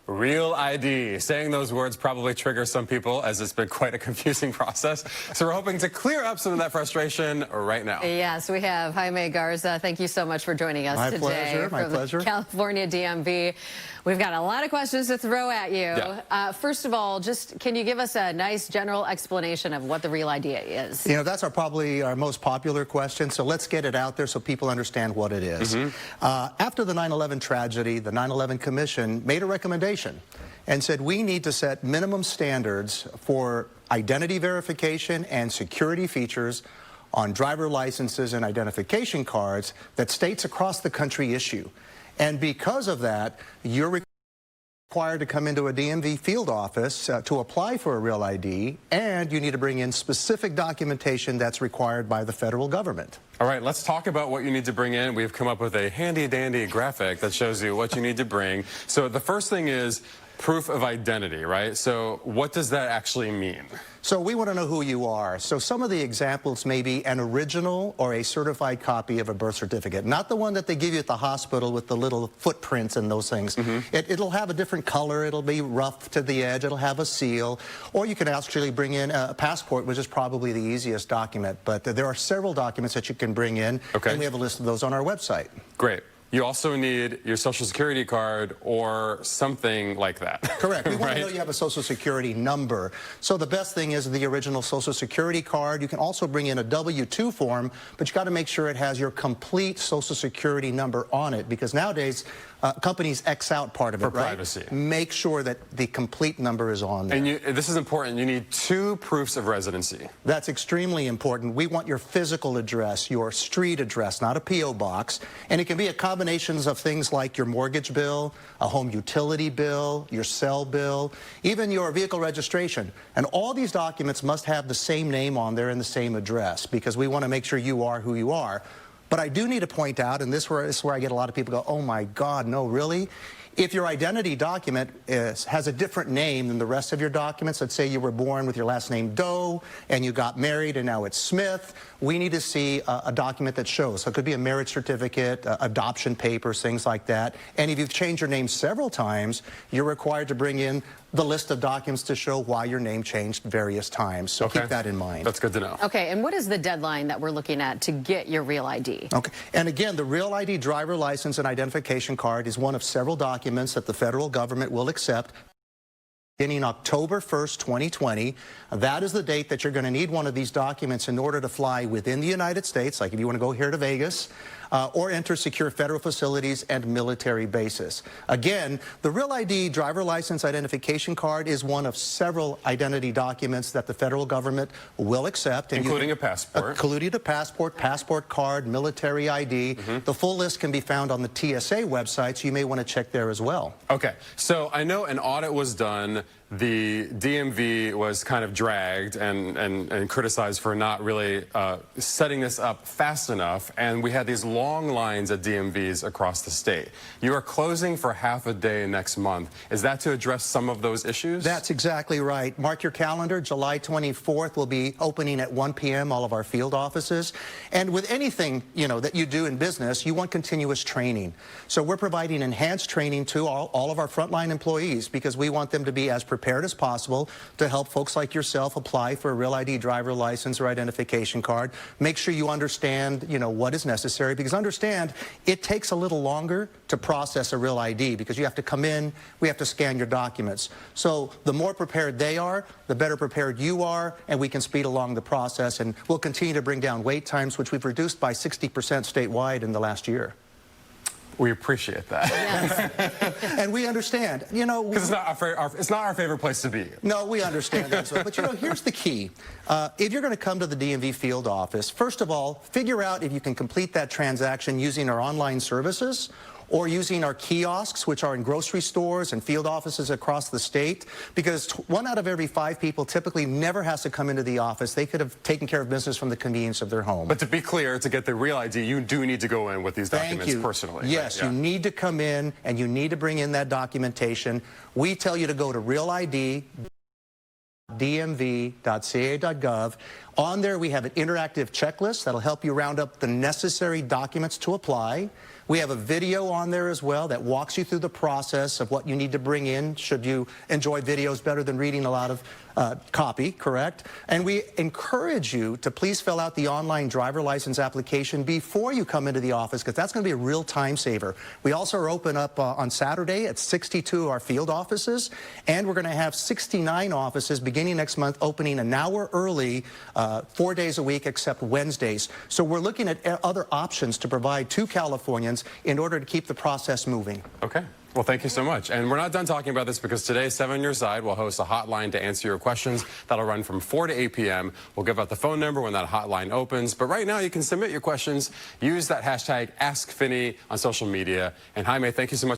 Real ID. Saying those words probably triggers some people, as it's been quite a confusing process. So we're hoping to clear up some of that frustration right now. Yes, we have Jaime Garza. Thank you so much for joining us today. My pleasure. California DMV. We've got a lot of questions to throw at you. Yeah. First of all, just can you give us a nice general explanation of what the Real ID is? You know, that's probably our most popular question, so let's get it out there so people understand what it is. After the 9/11 tragedy, the 9/11 Commission made a recommendation and said we need to set minimum standards for identity verification and security features on driver licenses and identification cards that states across the country issue. And because of that, you're required to come into a DMV field office to apply for a Real ID, and you need to bring in specific documentation that's required by the federal government. All right, let's talk about what you need to bring in. We've come up with a handy-dandy graphic that shows you what you need to bring. So the first thing is proof of identity, right? So what does that actually mean? So we want to know who you are. So some of the examples may be an original or a certified copy of a birth certificate, not the one that they give you at the hospital with the little footprints and those things. It'll have a different color, it'll be rough to the edge, it'll have a seal, or you can actually bring in a passport, which is probably the easiest document. But there are several documents that you can bring in, and we have a list of those on our website. Great. You also need your Social Security card or something like that. Correct. We want right? to know you have a Social Security number. So the best thing is the original Social Security card. You can also bring in a W-2 form, but you got to make sure it has your complete Social Security number on it, because nowadays companies X out part of it, for privacy. Make sure that the complete number is on there. And this is important. You need 2 proofs of residency. That's extremely important. We want your physical address, your street address, not a P.O. box. And it can be a combination of things like your mortgage bill, a home utility bill, your cell bill, even your vehicle registration. And all these documents must have the same name on there and the same address, because we want to make sure you are who you are. But I do need to point out, and this is where I get a lot of people go, oh my God, no, really? If your identity document has a different name than the rest of your documents, let's say you were born with your last name Doe and you got married and now it's Smith, we need to see a document that shows. So it could be a marriage certificate, adoption papers, things like that. And if you've changed your name several times, you're required to bring in the list of documents to show why your name changed various times. So keep that in mind. That's good to know. Okay, and what is the deadline that we're looking at to get your Real ID? Okay, and again, the Real ID driver license and identification card is one of several documents that the federal government will accept beginning October 1st, 2020. That is the date that you're going to need one of these documents in order to fly within the United States, like if you want to go here to Vegas, or enter secure federal facilities and military bases. Again, the Real ID driver license identification card is one of several identity documents that the federal government will accept. Including a passport. Including a passport, passport card, military ID. The full list can be found on the TSA website, so you may want to check there as well. Okay, so I know an audit was done. The DMV was kind of dragged and criticized for not really setting this up fast enough, and we had these long lines at DMVs across the state. You are closing for half a day next month. Is that to address some of those issues? That's exactly right. Mark your calendar. July 24th we'll be opening at 1 p.m. all of our field offices. And with anything, you know, that you do in business, you want continuous training. So we're providing enhanced training to all of our frontline employees, because we want them to be as prepared as possible to help folks like yourself apply for a Real ID driver license or identification card. Make sure you understand, you know, what is necessary, because understand it takes a little longer to process a Real ID, because you have to come in, we have to scan your documents. So the more prepared they are, the better prepared you are, and we can speed along the process, and we'll continue to bring down wait times, which we've reduced by 60% statewide in the last year. We appreciate that. Yes. And we understand, you know. Because it's not our favorite place to be. No, we understand that. But, you know, here's the key. If you're going to come to the DMV field office, first of all, figure out if you can complete that transaction using our online services or using our kiosks, which are in grocery stores and field offices across the state, because 1 out of every 5 people typically never has to come into the office. They could have taken care of business from the convenience of their home. But to be clear, to get the Real ID, you do need to go in with these documents personally. Yes, right? You need to come in and you need to bring in that documentation. We tell you to go to realid.dmv.ca.gov. On there, we have an interactive checklist that'll help you round up the necessary documents to apply. We have a video on there as well that walks you through the process of what you need to bring in should you enjoy videos better than reading a lot of copy, correct? And we encourage you to please fill out the online driver license application before you come into the office, because that's going to be a real time saver. We also are open up on Saturday at 62 of our field offices, and we're going to have 69 offices beginning next month, opening an hour early, 4 days a week except Wednesdays. So we're looking at other options to provide to Californians in order to keep the process moving. Okay. Well, thank you so much. And we're not done talking about this, because today, 7 on Your Side will host a hotline to answer your questions. That'll run from 4 to 8 p.m. We'll give out the phone number when that hotline opens. But right now, you can submit your questions. Use that hashtag AskFinny on social media. And Jaime, thank you so much.